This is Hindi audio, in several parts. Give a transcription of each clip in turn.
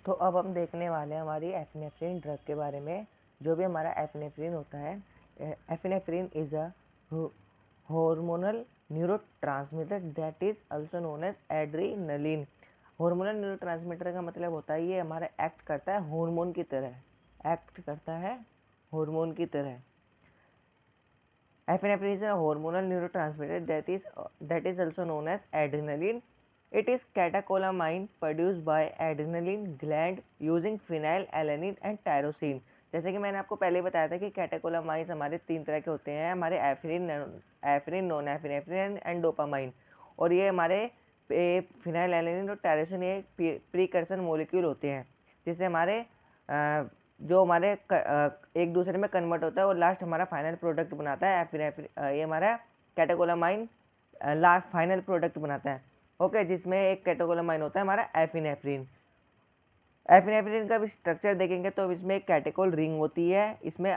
तो अब हम देखने वाले हैं हमारी एपिनेफ्रिन ड्रग के बारे में। जो भी हमारा एपिनेफ्रिन होता है, epinephrine is a hormonal neurotransmitter that is also known as adrenaline। Hormonal neurotransmitter का मतलब होता है ये हमारा एक्ट करता है हार्मोन की तरह, एक्ट करता है हार्मोन की तरह। Epinephrine is a hormonal neurotransmitter that is also known as adrenaline. It is catecholamine produced by adrenaline gland using phenylalanine and tyrosine। जैसे कि मैंने आपको पहले बताया था कि कैटेकोलामाइंस हमारे 3 तरह के होते हैं, हमारे एफ्रिन, नॉन एफिनेफ्रिन एंड डोपामाइन। और ये हमारे फिनाइलएलानिन और टायरोसिन ये प्रीकर्सर मॉलिक्यूल होते हैं, जिससे हमारे जो हमारे एक दूसरे में कन्वर्ट होता है और लास्ट हमारा फाइनल प्रोडक्ट बनाता है ये हमारा कैटेकोलामाइन लास्ट फाइनल प्रोडक्ट बनाता है। ओके, जिसमें एक कैटेकोलामाइन होता है हमारा एपिनेफ्रिन। एपिनेफ्रिन का भी स्ट्रक्चर देखेंगे तो इसमें एक कैटेकोल रिंग होती है, इसमें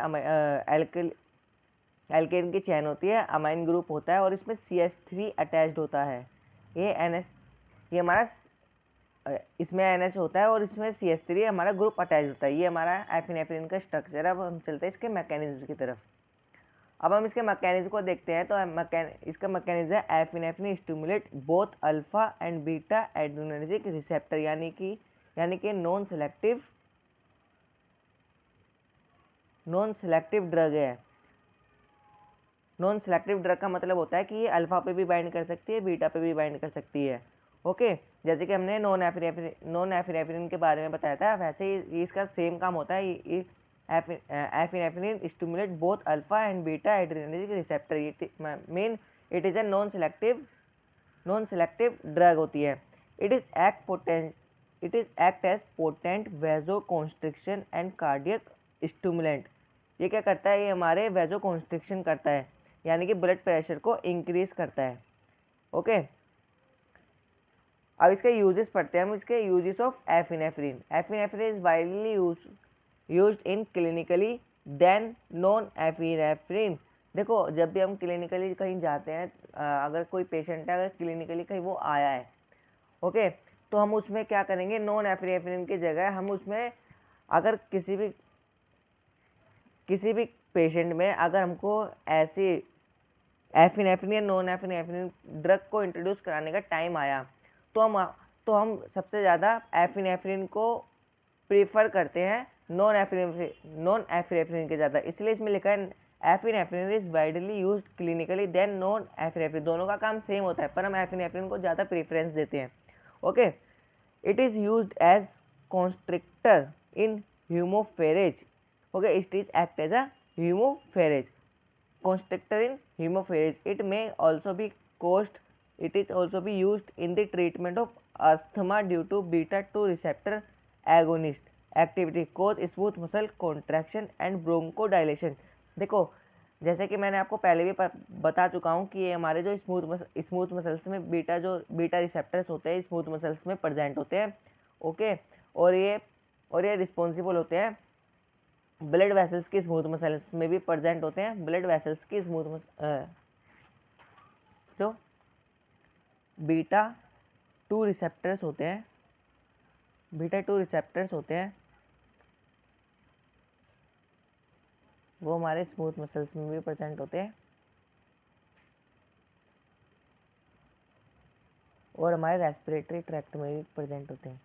एल्केन की चैन होती है, अमाइन ग्रुप होता है और इसमें CH3 अटैच्ड होता है। ये हमारा इसमें NH होता है और इसमें CH3 हमारा ग्रुप अटैच होता है। ये हमारा एपिनेफ्रिन का स्ट्रक्चर है। अब हम चलते हैं इसके मैकेनिज्म की तरफ। अब हम इसके मैकेनिज्म को देखते हैं तो इसका मैकेनिज्म है epinephrine stimulate both alpha and beta adrenergic receptor, यानी कि नॉन सेलेक्टिव ड्रग है। नॉन सेलेक्टिव ड्रग का मतलब होता है कि ये अल्फा पे भी बाइंड कर सकती है, बीटा पे भी बाइंड कर सकती है। ओके, जैसे कि हमने नॉन एपिनेफ्रिन के बारे में बताया था, वैसे ही इसका सेम काम होता है। Epinephrine stimulate both alpha and beta adrenergic receptor mean it is a non selective drug होती है। It is act as potent vasoconstriction and cardiac stimulant. ये क्या करता है, ये हमारे वेजो कॉन्स्ट्रिक्शन करता है, यानी कि ब्लड प्रेशर को इंक्रीज करता है। ओके, अब इसके यूजेस पढ़ते हैं हम। इसके uses of epinephrine. Epinephrine is widely used in clinically then non epinephrine. देखो, जब भी हम क्लिनिकली कहीं जाते हैं, अगर कोई पेशेंट है, अगर क्लिनिकली कहीं वो आया है, ओके, तो हम उसमें क्या करेंगे, नॉन एपिनेफ्रिन की जगह हम उसमें अगर किसी भी पेशेंट में अगर हमको ऐसी एपिनेफ्रिन या नॉन एपिनेफ्रिन ड्रग को इंट्रोड्यूस कराने का टाइम आया, तो हम सबसे ज़्यादा एपिनेफ्रिन को प्रीफर करते हैं नॉन एपिनेफ्रिन के ज़्यादा। इसलिए इसमें लिखा है epinephrine is widely used clinically then non epinephrine. दोनों का काम सेम होता है, पर हम एपिनेफ्रिन को ज़्यादा प्रेफरेंस देते हैं। Okay, it is used as constrictor in haemophilia. Okay, it is act as a haemophilia constrictor in hemophilia. It is also be used in the treatment of asthma due to beta 2 receptor agonist activity cause smooth muscle contraction and bronchodilation। देखो, जैसे कि मैंने आपको पहले भी बता चुका हूँ कि ये हमारे जो स्मूथ मसल्स में बीटा रिसेप्टर्स होते हैं, स्मूथ मसल्स में प्रेजेंट होते हैं। ओके, और ये रिस्पॉन्सिबल होते हैं ब्लड वेसल्स की स्मूथ मसल्स में भी प्रेजेंट होते हैं। ब्लड वेसल्स की जो बीटा 2 रिसेप्टर्स होते हैं, वो हमारे स्मूथ मसल्स में भी प्रेजेंट होते हैं और हमारे रेस्पिरेटरी ट्रैक्ट में भी प्रेजेंट होते हैं।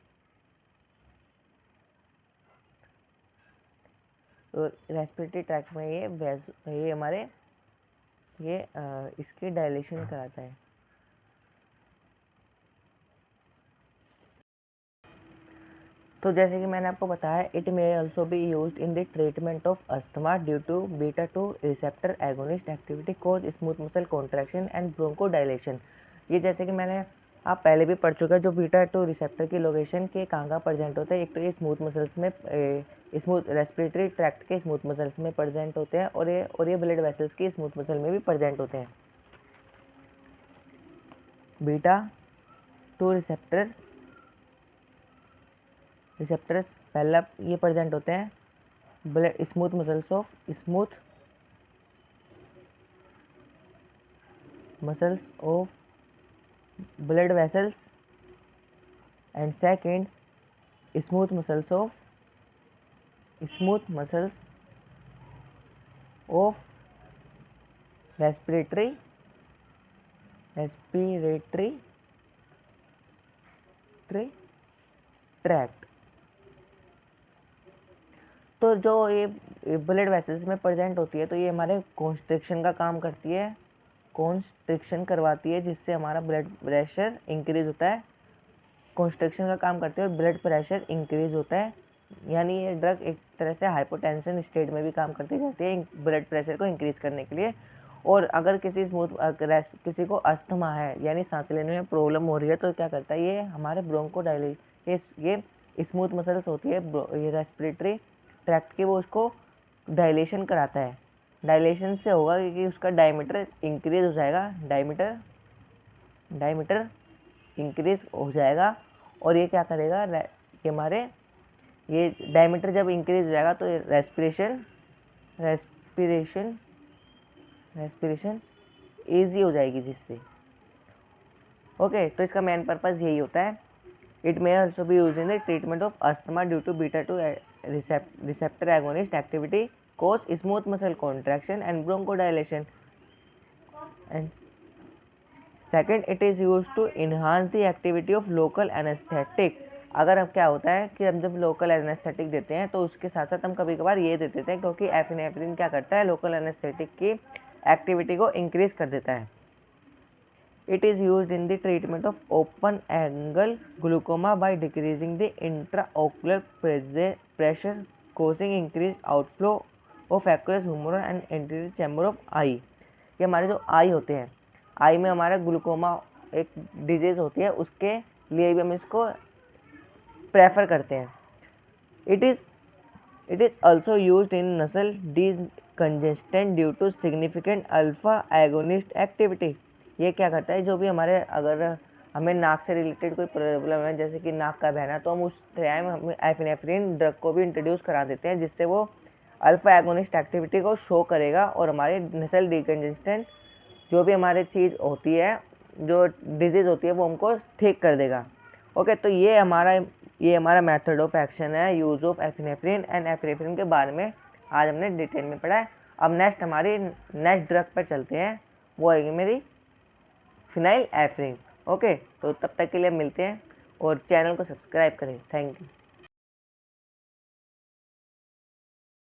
तो रेस्पिरेटरी ट्रैक्ट में ये हमारे इसकी डायलेशन कराता है। तो जैसे कि मैंने आपको बताया, it may also be used in the treatment of asthma due to beta 2 receptor agonist activity cause smooth muscle contraction and bronchodilation. ये जैसे कि मैंने आप पहले भी पढ़ चुके हैं, जो बीटा 2 रिसेप्टर की लोकेशन के कहाँ प्रेजेंट होता है। एक तो ये स्मूथ मसल्स में, स्मूथ रेस्पिरेटरी ट्रैक्ट के स्मूथ मसल्स में प्रेजेंट होते हैं और ये ब्लड वेसल्स की स्मूथ मसल में भी प्रेजेंट होते हैं। बीटा 2 रिसेप्टर्स पहला ये प्रेजेंट होते हैं smooth muscles of blood vessels and second smooth muscles of respiratory tract. तो जो ये ब्लड वेसल्स में प्रेजेंट होती है, तो ये हमारे कॉन्स्ट्रिक्शन का काम करती है, कॉन्स्ट्रिक्शन करवाती है, जिससे हमारा ब्लड प्रेशर इंक्रीज होता है। कॉन्स्ट्रिक्शन का काम करती है और ब्लड प्रेशर इंक्रीज होता है। यानी ये ड्रग एक तरह से हाइपोटेंशन स्टेट में भी काम करती रहती है ब्लड प्रेशर को इंक्रीज करने के लिए। और अगर किसी को अस्थमा है, यानी सांस लेने में प्रॉब्लम हो रही है, तो क्या करता है ये हमारे ये स्मूथ मसल्स होती है ये रेस्पिरेटरी ट्रैक्ट की, वो उसको डायलेशन कराता है। डायलेशन से होगा कि उसका डायमीटर इंक्रीज हो जाएगा, डायमीटर इंक्रीज हो जाएगा। और ये क्या करेगा, ये डायमीटर जब इंक्रीज हो जाएगा तो रेस्पिरेशन ईजी हो जाएगी जिससे। ओके, तो इसका मेन पर्पस यही होता है। It may also be use in the treatment of asthma due to beta 2 receptor agonist activity cause smooth muscle contraction and bronchodilation. And second, it is used to enhance the activity of local anesthetic. अगर अब क्या होता है कि हम जब लोकल एनेस्थेटिक देते हैं तो उसके साथ साथ हम कभी कभार ये दे देते हैं, क्योंकि एफिनेफ्रिन क्या करता है, लोकल एनेस्थेटिक की एक्टिविटी को इंक्रीज कर देता है। It is used in the treatment of open angle glaucoma by decreasing the intraocular pressure, causing increased outflow of aqueous humoral and anterior chamber of eye. ये हमारे जो आई होते हैं, आई में हमारा ग्लूकोमा एक डिजीज होती है, उसके लिए भी हम इसको प्रेफर करते हैं। It is also used in nasal decongestant due to significant alpha agonist activity. ये क्या करता है, जो भी अगर हमें नाक से रिलेटेड कोई प्रॉब्लम है, जैसे कि नाक का बहना, तो हम उस टाइम हम एफिनेफ्रिन ड्रग को भी इंट्रोड्यूस करा देते हैं, जिससे वो अल्फा एगोनिस्ट एक्टिविटी को शो करेगा और हमारे नसल डिकंजेस्टेंट जो भी हमारी चीज़ होती है, जो डिजीज़ होती है, वो हमको ठीक कर देगा। ओके, तो ये हमारा मेथड ऑफ एक्शन है, use of epinephrine and epinephrine के बारे में आज हमने डिटेल में पढ़ा है। अब नेक्स्ट ड्रग पर चलते हैं, वो आएगी मेरी फिनाइल एफ्रिन। ओके, तो तब तक के लिए मिलते हैं और चैनल को सब्सक्राइब करें। Thank you.